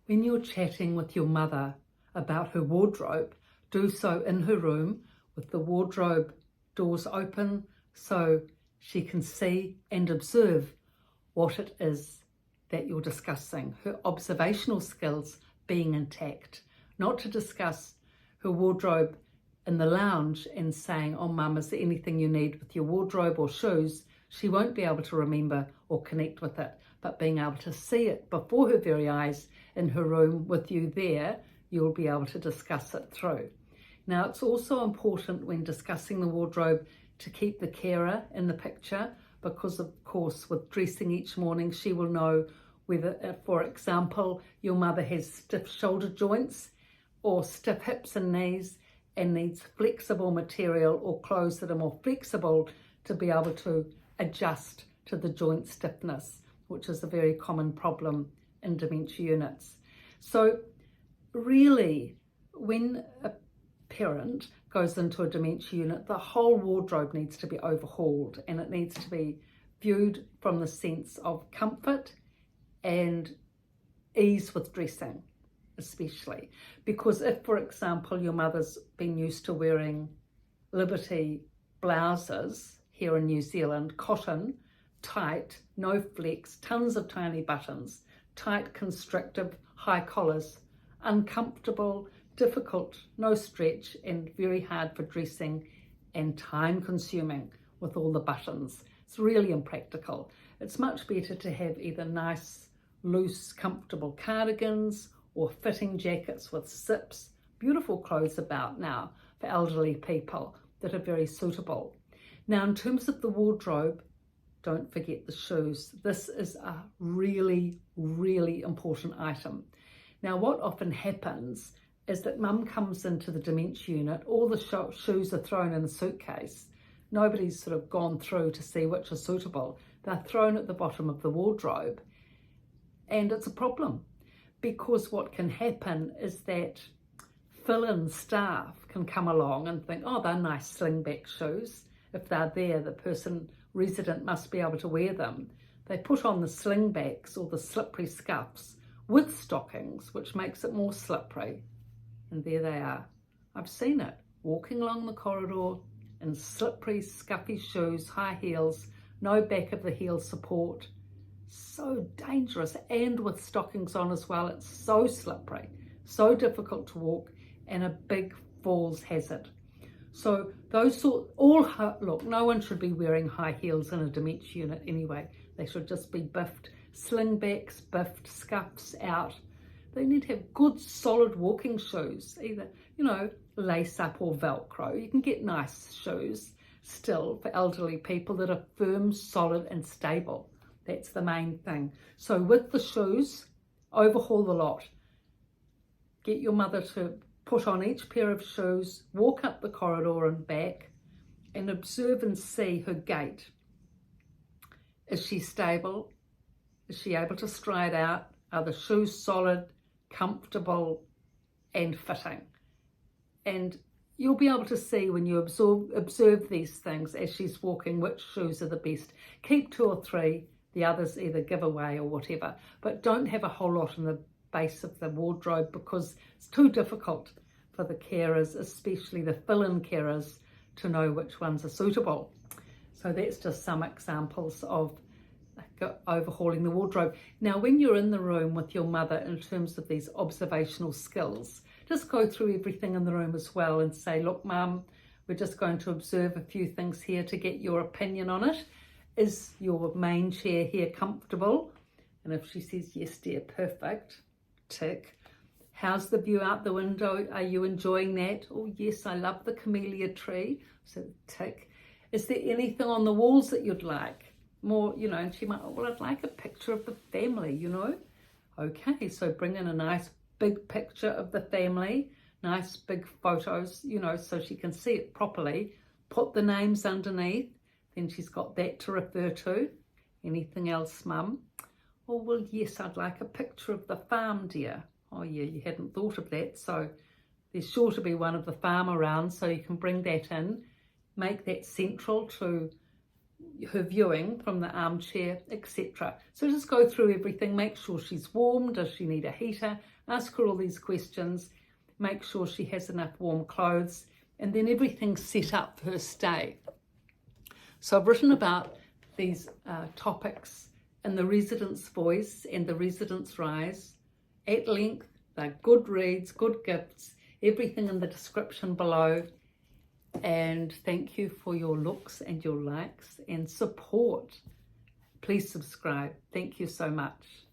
When you're chatting with your mother about her wardrobe, do so in her room with the wardrobe doors open so she can see and observe what it is that you're discussing, her observational skills being intact, not to discuss her wardrobe in the lounge and saying, oh mum, is there anything you need with your wardrobe or shoes? She won't be able to remember or connect with it, but being able to see it before her very eyes in her room with you there, you'll be able to discuss it through. Now, it's also important when discussing the wardrobe to keep the carer in the picture, because of course with dressing each morning, she will know whether, for example, your mother has stiff shoulder joints or stiff hips and knees and needs flexible material or clothes that are more flexible to be able to adjust to the joint stiffness, which is a very common problem in dementia units. So really, when a parent goes into a dementia unit, the whole wardrobe needs to be overhauled, and it needs to be viewed from the sense of comfort and ease with dressing, especially. Because if, for example, your mother's been used to wearing Liberty blouses here in New Zealand, cotton, tight, no flex, tons of tiny buttons, tight, constrictive, high collars, uncomfortable, difficult, no stretch, and very hard for dressing and time consuming with all the buttons. It's really impractical. It's much better to have either nice, loose, comfortable cardigans or fitting jackets with zips. Beautiful clothes about now for elderly people that are very suitable. Now, in terms of the wardrobe, don't forget the shoes. This is a really, really important item. Now, what often happens is that mum comes into the dementia unit, all the shoes are thrown in a suitcase. Nobody's sort of gone through to see which are suitable. They're thrown at the bottom of the wardrobe, and it's a problem, because what can happen is that fill-in staff can come along and think, oh, they're nice slingback shoes. If they're there, the resident must be able to wear them. They put on the slingbacks or the slippery scuffs with stockings, which makes it more slippery. And there they are. I've seen it, walking along the corridor in slippery, scuffy shoes, high heels, no back of the heel support. So dangerous, and with stockings on as well. It's so slippery, so difficult to walk, and a big falls hazard. So those look, no one should be wearing high heels in a dementia unit anyway. They should just be biffed, slingbacks, biffed, scuffs out. They need to have good solid walking shoes, either, lace up or Velcro. You can get nice shoes still for elderly people that are firm, solid and stable. That's the main thing. So with the shoes, overhaul the lot. Get your mother to put on each pair of shoes, walk up the corridor and back, and observe and see her gait. Is she stable? Is she able to stride out? Are the shoes solid, comfortable and fitting? And you'll be able to see when you observe these things as she's walking which shoes are the best. Keep 2 or 3, the others either give away or whatever, but don't have a whole lot in the base of the wardrobe, because it's too difficult for the carers, especially the fill-in carers, to know which ones are suitable. So that's just some examples of overhauling the wardrobe. Now, when you're in the room with your mother, in terms of these observational skills, just go through everything in the room as well and say, look, mum, we're just going to observe a few things here to get your opinion on it. Is your main chair here comfortable? And if she says, yes, dear, perfect, tick. How's the view out the window? Are you enjoying that? Oh, yes, I love the camellia tree. So tick. Is there anything on the walls that you'd like? More, and she might, well, I'd like a picture of the family, Okay, so bring in a nice big picture of the family, nice big photos, so she can see it properly. Put the names underneath, then she's got that to refer to. Anything else, mum? Oh, well, yes, I'd like a picture of the farm, dear. Oh, yeah, you hadn't thought of that. So there's sure to be one of the farm around, so you can bring that in, make that central to her viewing from the armchair, etc. So just go through everything, make sure she's warm, does she need a heater, ask her all these questions, make sure she has enough warm clothes, and then everything's set up for her stay. So I've written about these topics in the resident's voice and the resident's rise at length. They're good reads, good gifts, everything in the description below. And thank you for your looks and your likes and support. Please subscribe. Thank you so much.